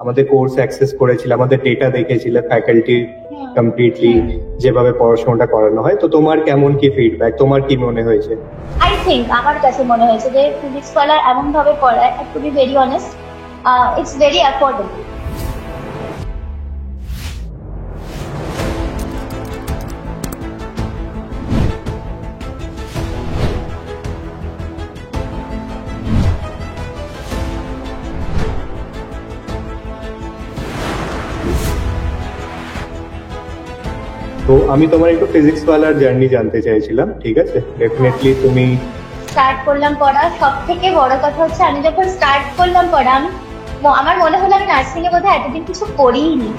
আমাদের course access করেছিলে, আমাদের ডেটা দেখেছিলে ফ্যাকাল্টি হুম কমপ্লিটলি হুম যেভাবে পড়াশোনাটা করানো হয়। তো তোমার কেমন কি ফিডব্যাক, তোমার কি মনে হয়েছে? আই থিঙ্ক আমার কাছে মনে হয়েছে যে ফিজিক্স ওয়ালা এমন ভাবে পড়ায়, to be very honest, it's very affordable. তো আমি তোমার একটু ফিজিক্স ওয়ালার জার্নি জানতে চাইছিলাম, ঠিক আছে? ডেফিনেটলি তুমি স্টার্ট করলাম পড়া, সব থেকে বড় কথা হচ্ছে আমি যখন স্টার্ট করলাম পড়া, আমার মনে হলো আমি নার্সিং এ বোধহয় এতদিন কিছু করিনি।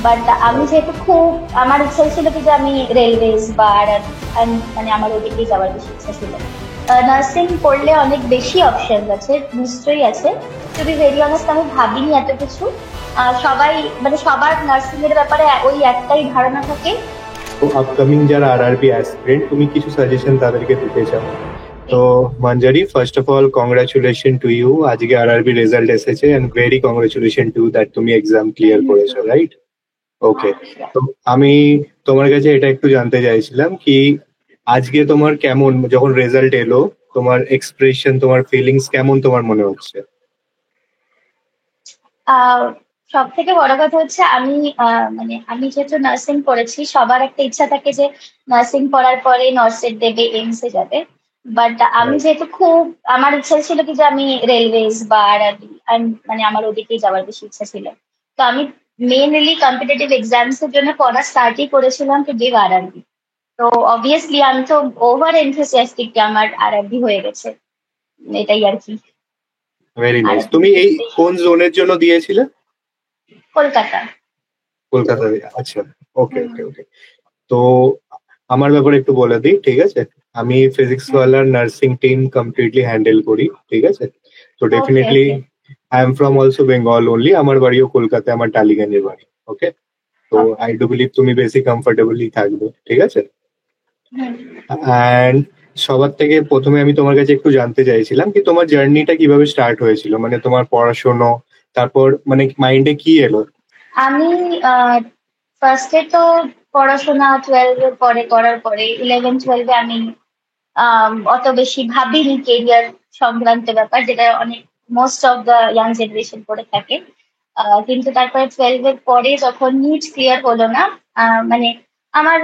বাট আমি যেহেতু খুব, আমার ইচ্ছা ছিল কি যে আমি রেলওয়েজ বা মানে আমার ওদিকেই যাওয়ার বেশি ইচ্ছা ছিল। নার্সিং পড়লে অনেক বেশি অপশন আছে, নিশ্চয়ই আছে। টু বি ভেরি অনেস্ট, আমি ভাবিনি এত কিছু। সবাই, মানে সবার নার্সিং এর ব্যাপারে ওই একটাই ধারণা থাকে। আপকামিং যারা আরআরবি অ্যাসপিরেন্ট, তুমি কিছু সাজেশন তাদেরকে দিতে চাও? তো Manjari, first of all congratulation to you, আজকে আরআরবি রেজাল্ট এসেছে and very congratulation to that তুমি এক্সাম ক্লিয়ার করেছো, রাইট? ওকে। তো আমি তোমার কাছে এটা একটু জানতে চাইছিলাম কি আজকে তোমার কেমন, যখন রেজাল্ট এলো, তোমার এক্সপ্রেশন, তোমার ফিলিংস কেমন তোমার মনে হচ্ছে? সব থেকে বড় কথা হচ্ছে আমি, মানে আমি যেহেতু নার্সিং পড়েছি, সবার একটা ইচ্ছা থাকে যে নার্সিং পড়ার পরে নর্সের দেবে, এইমস এ যাবে। বাট আমি যেহেতু খুব, আমার ইচ্ছা ছিল কি যে আমি রেলওয়েজ বা আরআরবি, মানে আমার ওদিকেই যাওয়ার বেশি ইচ্ছা ছিল। তো আমি মেইনলি কম্পিটিটিভ এক্সামস এর জন্য পড়া স্টার্টই করেছিলাম টু গিভ আরআরবি। তো অবভিয়াসলি আমি তো ওভার এনথুসিয়াস্টিক যে আমার আরআরবি হয়ে গেছে, এটাই আর কি। Very nice. আরআরবি তুমি এই কোন জোনের জন্য দিয়েছিলে? কলকাতা। কলকাতা থেকে? আচ্ছা। ওকে হুম ওকে ওকে। তো আমার ব্যাপারে একটু বলে দিই, ঠিক আছে? আমি ফিজিক্স হুম। ওয়ালার নার্সিং টিম কমপ্লিটলি হ্যান্ডেল করি, ঠিক আছে? তো okay definitely okay. I am from also Bengal only, আমার বাড়িও কলকাতায়, আমার টালিগঞ্জের বাড়ি। ওকে। তো ওকে। আই ডু বিলিভ তুমি বেশি কমফোর্টেবলি থাকবে, ঠিক আছে? হুম। অ্যান্ড সবার থেকে প্রথমে আমি তোমার কাছে একটু জানতে চাইছিলাম কি তোমার জার্নিটা কিভাবে স্টার্ট হয়েছিল, মানে তোমার পড়াশোনা, তারপর মানে মাইন্ডে কি এলো? আমি ফার্স্টে তো পড়াশোনা 12 এর পরে করার পরে 11 12 এ আমি অত বেশি ভাবিনি কেরিয়ার সংক্রান্ত ব্যাপার, যেটা অনেক most of the young generation করে থাকে। কিন্তু তারপরে 12 এর পরে যখন নিট ক্লিয়ার হলো না, মানে আমার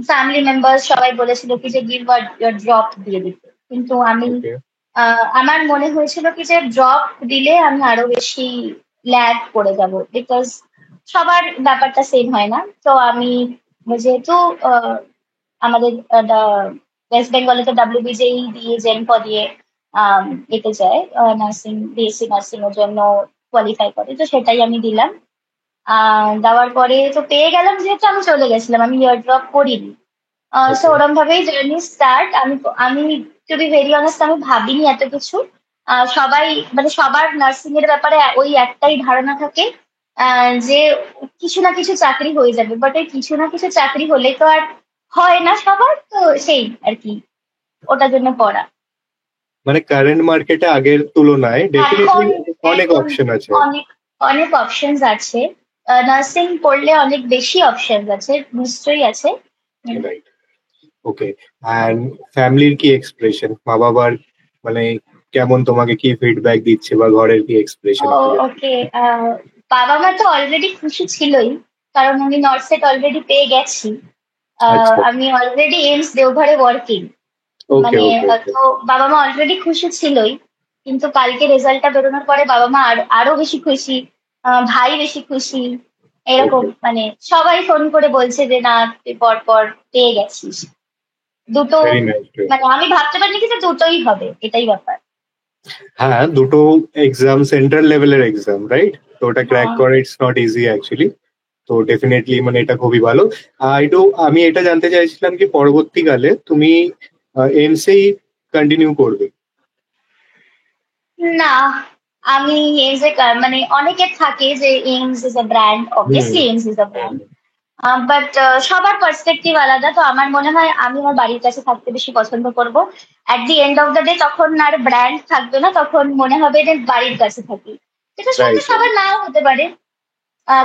ফ্যামিলি মেম্বার সবাই বলেছিল কি যে গিভ ড্রপ দিয়ে দিতে, কিন্তু আমি, ওকে। আমার মনে হয়েছিল কি যে ড্রপ দিলে আমি আরো বেশি ল্যাগ করে যাব, বিকজ সবার ব্যাপারটা সেম হয় না। তো আমি যেহেতু আহ, আমাদের ওয়েস্ট বেঙ্গলে তো ডাব্লিউবিজেই দিয়ে জেনপ দিয়ে আম, এতে যায়, নার্সিং, বিএসসি নার্সিং এর জন্য কোয়ালিফাই করে, তো সেটাই আমি দিলাম। দেওয়ার পরে তো পেয়ে গেলাম, যেহেতু আমি চলে গেছিলাম, আমি ইয়ার ড্রপ করিনি। So okay. ওরম ভাবেই জার্নি স্টার্ট। আমি টু বি ভেরি অনেস্ট, আমি ভাবিনি এত কিছু। সবাই, মানে সবার নার্সিং এর ব্যাপারে ওই একটাই ধারণা থাকে, যে কিছু না কিছু চাকরি হয়ে যাবে, বাট ওই কিছু না কিছু চাকরি হলে তো আর হয় না সবার, তো সেই আর কি, ওটার জন্য পড়া। মানে কারেন্ট মার্কেটে আগের তুলনায় ডেফিনেটলি এখন অনেক এখন অপশন আছে। অনেক অনেক অপশনস আছে। নার্সিং পড়লে অনেক বেশি অপশনস আছে, নিশ্চয়ই আছে। হুম। রাইট। ওকে। অ্যান্ড ফ্যামিলির কি এক্সপ্রেশন, মা বাবার মানে কেমন, তোমাকে কি ফিডব্যাক দিচ্ছে, বা ঘরের কি এক্সপ্রেশন ও একটু জানো? ওকে। বাবা মা তো অলরেডি খুশি ছিলই, কারণ আমি নর্সেট অলরেডি পেয়ে গেছি। আচ্ছা। আমি অলরেডি এইমস দেওঘরে ওয়ার্কিং। ওকে মানে ওকে ওকে। তো বাবা মা অলরেডি খুশি ছিলই, কিন্তু কালকে রেজাল্টটা বেরোনোর পরে বাবা মা আরো বেশি খুশি, ভাই বেশি খুশি। এরকম ওকে। মানে সবাই ফোন করে বলছে যে না, তুই পর পর পেয়ে গেছিস দুটো। Very nice. মানে আমি ভাবতে পারিনি কি যে দুটোই হবে, এটাই ব্যাপার। হ্যাঁ, দুটো এক্সাম সেন্ট্রাল লেভেলের এক্সাম, রাইট? তো ওটা ক্র্যাক হ্যাঁ। করা ইটস নট ইজি অ্যাকচুয়ালি। তো ডেফিনেটলি মানে এটা খুবই ভালো। আমি এটা জানতে চাইছিলাম কি পরবর্তীকালে তুমি এমসেই কন্টিনিউ করবে? না, আমি এইমস এ মানে অনেকের থাকে যে AIIMS is a brand, hmm. Obviously AIIMS is a brand. But সবার পার্সপেক্টিভ আলাদা। তো আমার মনে হয় আমি আমার বাড়ির কাছে থাকতে বেশি পছন্দ করব। At the end of the day তখন আর ব্র্যান্ড থাকবে না, তখন মনে হবে যে বাড়ির কাছে থাকি। যেটা সঙ্গে রাইট, সবার নাও হতে পারে।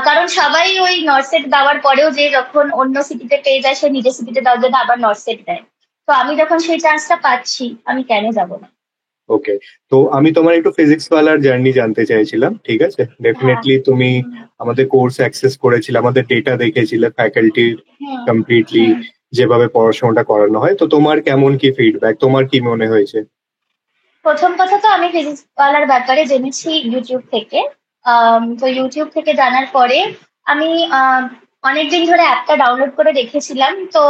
কারণ সবাই ওই নর্সেট দেওয়ার পরেও যে যখন অন্য সিটিতে পেয়ে যায় সে নিজের সিটিতে দেওয়ার জন্য আবার নর্সেট দেয়। তো আমি যখন সেই চান্সটা পাচ্ছি আমি কেন যাব না। ওকে। তো আমি তোমার একটু ফিজিক্স ওয়ালার জার্নি জানতে চাইছিলাম, ঠিক আছে? হ্যাঁ। ডেফিনেটলি তুমি হুম। আমাদের কোর্স অ্যাক্সেস করেছিলে, আমাদের ডেটা দেখেছিলে, ফ্যাকাল্টির হুম। কমপ্লিটলি হুম। যেভাবে পড়াশোনাটা করানো হয়। তো তোমার কেমন কি ফিডব্যাক, তোমার কি মনে হয়েছে? প্রথম কথা তো আমি ফিজিক্স ওয়ালার ব্যাপারে জেনেছি ইউটিউব থেকে। তো ইউটিউব থেকে জানার পরে আমি অনেকদিন ধরে অ্যাপটা ডাউনলোড করে রেখেছিলাম। তো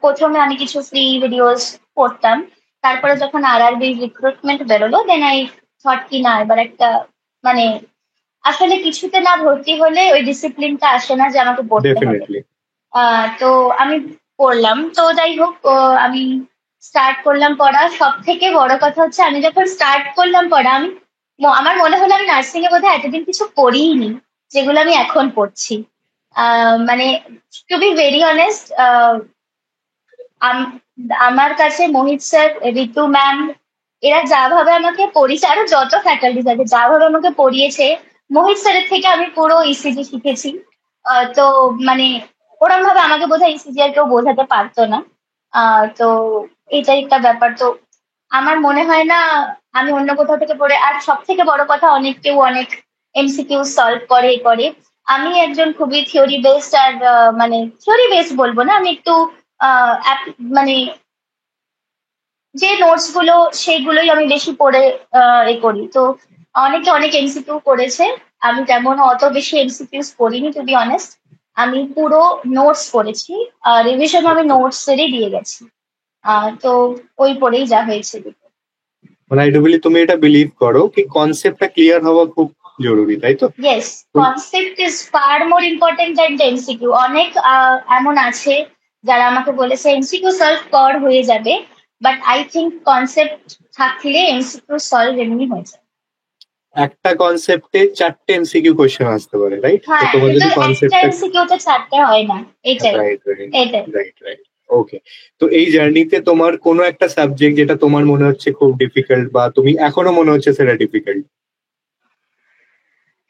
প্রথমে আমি কিছু ফ্রি ভিডিওস পড়তাম। তারপরে যখন আরআরবি রিক্রুটমেন্ট বেরোলো দেন আই থট কি না এবার একটা মানে আসলে কিছুতে না ভর্তি হলে ওই ডিসিপ্লিনটা আসে না যে আমাকে পড়তে হবে। ডেফিনেটলি। তো আমি পড়লাম। তো যাই হোক আমি স্টার্ট করলাম পড়া। সব থেকে বড় কথা হচ্ছে আমি যখন স্টার্ট করলাম পড়া আমি আমার মনে হলো আমি নার্সিং এ বোধহয় এতদিন কিছু পড়িইনি যেগুলো আমি এখন পড়ছি। মানে টু বি ভেরি অনেস্ট, আমার কাছে মোহিত স্যার, ঋতু ম্যাম এরা যা ভাবে আমাকে পড়িয়েছে, আরো যত ফ্যাকাল্টিজ আছে যা ভাবে আমাকে পড়িয়েছে, মোহিত স্যারের থেকে আমি পুরো ইসিজি শিখেছি। তো মানে ওরম ভাবে আমাকে বোধহয় ইসিজি আর কেউ বোঝাতে পারতো না। তো এটাই একটা ব্যাপার। তো আমার মনে হয় না আমি অন্য কোথাও থেকে পড়ে। আর সব থেকে বড় কথা অনেক কেউ অনেক এমসিকিউ সলভ করে করে। আমি একজন খুবই থিওরি বেসড আর মানে থিওরি বেসড বলবো না, আমি একটু মানে যে নোটস গুলো সেইগুলোই আমি বেশি পড়ে এ করি। তো অনেকে অনেক এমসিকিউ করেছে, আমি তেমন অত বেশি এমসিকিউস করিনি টু বি অনেস্ট। আমি পুরো নোটস করেছি, রিভিশন আমি নোটস এরই দিয়ে গেছি। তো ওই পড়েই যা হয়েছে। মানে আই ডু বিলিভ তুমি এটা বিলিভ করো কি কনসেপ্টটা ক্লিয়ার হওয়া খুব জরুরি, তাই তো? Yes, concept is far more important than the MCQ. অনেক এমন আছে যারা আমাকে বলেছে এমসিকিউ সলভ কর হয়ে যাবে, বাট আই থিঙ্ক কনসেপ্ট থাকলে এমসিকিউ সলভ এমনি হয়ে যায়। একটা কনসেপ্টে 4টে এমসিকিউ কোশ্চেন আসতে পারে, রাইট? তো হ্যাঁ, তোমার কিন্তু যদি একটা কনসেপ্টটা এমসিকিউ তে চারটে হয় না। এটাই। রাইট, রাইট, এটাই। Right, right. ওকে। তো এই জার্নিতে তোমার কোনো একটা সাবজেক্ট যেটা তোমার মনে হচ্ছে খুব ডিফিকাল্ট, বা তুমি এখনো মনে হচ্ছে সেটা ডিফিকাল্ট?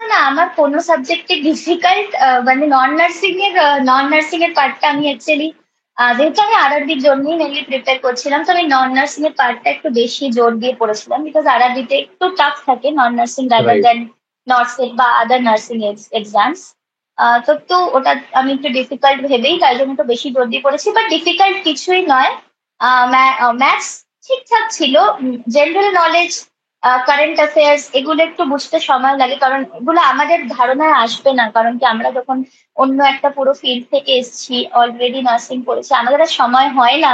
না, না, আমার কোনো সাবজেক্টে ডিফিকাল্ট মানে নন নার্সিং এর পার্টটা আমি অ্যাকচুয়ালি যেহেতু আমি আরআরবির জন্যই মেনলি প্রিপেয়ার করছিলাম, তো আমি নন নার্সিং এর পার্টটা একটু বেশি জোর দিয়ে পড়েছিলাম বিকজ আরআরবিতে একটু টাফ থাকে নন নার্সিং রাদার রাইট। দেন নর্সেট বা আদার নার্সিং এক্সামস। তো একটু ওটা আমি একটু ডিফিকাল্ট ভেবেই তাই জন্য একটু বেশি জোর দিয়ে পড়েছি, বাট ডিফিকাল্ট কিছুই নয়। ম্যাথস ঠিকঠাক ছিল। জেনারেল নলেজ, কারেন্ট অ্যাফেয়ার্স এগুলো একটু বুঝতে সময় লাগে কারণ এগুলো আমাদের ধারণায় আসবে না, কারণ কি আমরা যখন অন্য একটা পুরো ফিল্ড থেকে এসেছি, অলরেডি নার্সিং পড়েছি, আমাদের আর সময় হয় না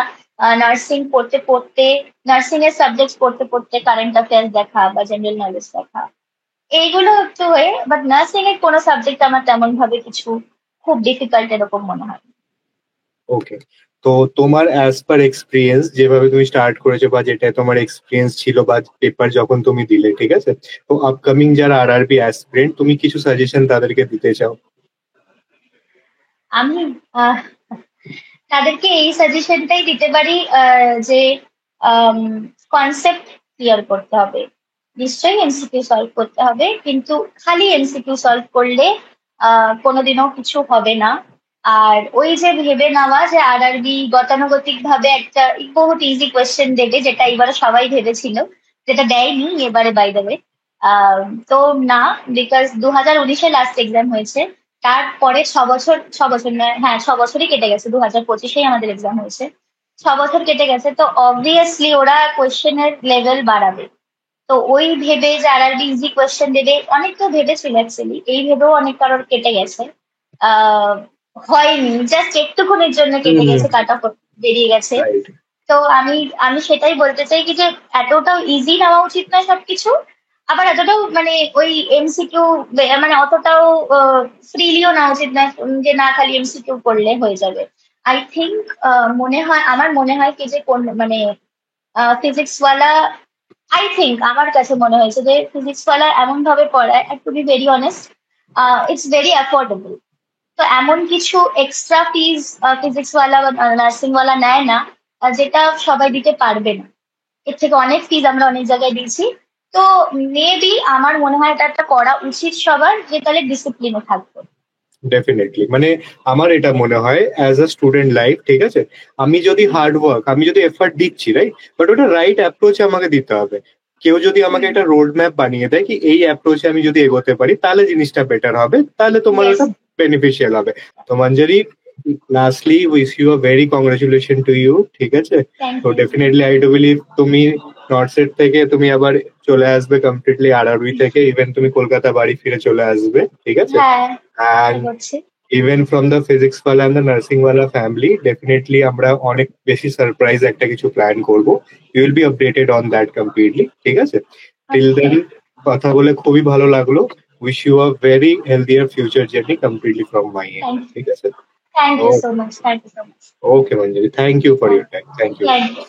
নার্সিং পড়তে পড়তে, নার্সিং এর সাবজেক্ট পড়তে পড়তে কারেন্ট অ্যাফেয়ার্স দেখা বা জেনারেল নলেজ দেখা, এইগুলো একটু হয়ে। বাট নার্সিং এর কোনো সাবজেক্ট আমার তেমন ভাবে কিছু খুব ডিফিকাল্ট এরকম মনে হয় না। ওকে। তো তোমার অ্যাজ পার এক্সপিরিয়েন্স যেভাবে তুমি স্টার্ট করেছো, বা যেটা তোমার এক্সপিরিয়েন্স ছিল, বা পেপার যখন তুমি দিলে, ঠিক আছে? তো আপকামিং যারা আরআরবি অ্যাসপিরেন্ট, তুমি কিছু সাজেশন তাদেরকে দিতে চাও? আমি আহ, তাদেরকে এই সাজেশনটাই দিতে পারি যে কনসেপ্ট ক্লিয়ার করতে হবে। নিশ্চয়ই এমসিকিউ সলভ করতে হবে, কিন্তু খালি এমসিকিউ সলভ করলে কোনোদিনও কিছু হবে না। আর ওই যে ভেবে নেওয়া যে আরআরবি গতানুগতিক ভাবে একটা বহুত ইজি কোয়েশ্চেন দেবে, যেটা এবারে সবাই ভেবেছিল, যেটা দেয়নি এবারে বাই দ্য ওয়ে। তো না, বিকজ 2019-এ লাস্ট এক্সাম হয়েছে। তারপরে 6 বছর, 6 বছর নয়, হ্যাঁ 6 বছরই কেটে গেছে, 2025-এই আমাদের এক্সাম হয়েছে। 6 বছর কেটে গেছে, তো অবভিয়াসলি ওরা কোয়েশ্চেনের লেভেল বাড়াবে। তো ওই ভেবে যে আরআরবি ইজি কোয়েশ্চেন দেবে, অনেক তো ভেবেছিল অ্যাকচুয়ালি, এই ভেবেও অনেক কারোর কেটে গেছে। আহ হয়নি, জাস্ট একটুখানির জন্য কেটে হুম। গেছে, কাট অফ বেরিয়ে গেছে। রাইট। তো আমি আমি সেটাই বলতে চাই কি যে এতটাও ইজি নেওয়া উচিত নয় সবকিছু, আবার এতটাও মানে ওই এমসিকিউ মানে অতটাও ফ্রিলিও নেওয়া উচিত নয় যে না খালি এমসিকিউ করলে হয়ে যাবে। আই থিঙ্ক মনে হয়, আমার মনে হয় কি যে কোন মানে ফিজিক্স ওয়ালা, আই থিঙ্ক আমার কাছে মনে হয়েছে যে ফিজিক্স ওয়ালা এমন ভাবে পড়ায়, to be very honest, it's very affordable. তো এমন কিছু এক্সট্রা ফিজ ফিজিক্স ওয়ালা বা নার্সিং ওয়ালা নেয় না, যেটা সবাই দিতে পারবে না। এর থেকে অনেক ফিজ আমরা অনেক জায়গায় দিয়েছি। তো মেবি আমার মনে হয় এটা একটা করা উচিত সবার, যে তাহলে ডিসিপ্লিনে থাকবো। ডেফিনেটলি মানে আমার এটা মনে হয় অ্যাজ আ স্টুডেন্ট লাইফ, ঠিক আছে, আমি যদি হার্ড ওয়ার্ক, আমি যদি এফর্ট দিচ্ছি রাইট, বাট ওটা রাইট অ্যাপ্রোচে আমাকে দিতে হবে। কেউ যদি আমাকে হুম। একটা রোড ম্যাপ বানিয়ে দেয় কি এই অ্যাপ্রোচে আমি যদি এগোতে পারি তাহলে জিনিসটা বেটার হবে, তাহলে তোমার ইয়েস। ওটা বেনিফিশিয়াল হবে। তো Manjari, lastly wish you a very congratulation to you, ঠিক আছে। Thank to you. Definitely I do believe তুমি নর্থ সেট থেকে তুমি আবার চলে আসবে কমপ্লিটলি আরআরবি থেকে, ইভেন তুমি কলকাতা বাড়ি ফিরে চলে আসবে, ঠিক আছে। হ্যাঁ, আশা অ্যান্ড করছি। ইভেন ফ্রম দ্য ফিজিক্স ওয়ালা অ্যান্ড দ্য নার্সিং ওয়ালা ফ্যামিলি, ডেফিনেটলি আমরা অনেক বেশি সারপ্রাইজ একটা কিছু প্ল্যান করবো। You will be updated on that completely, ঠিক আছে। টিল ওকে। দেন, কথা বলে খুবই ভালো লাগলো। Wish you a very healthier future journey completely from my end, thank you. ঠিক আছে। Thank you so much, thank you so much. Okay Manjuri, thank you for your time, thank you. Thank you.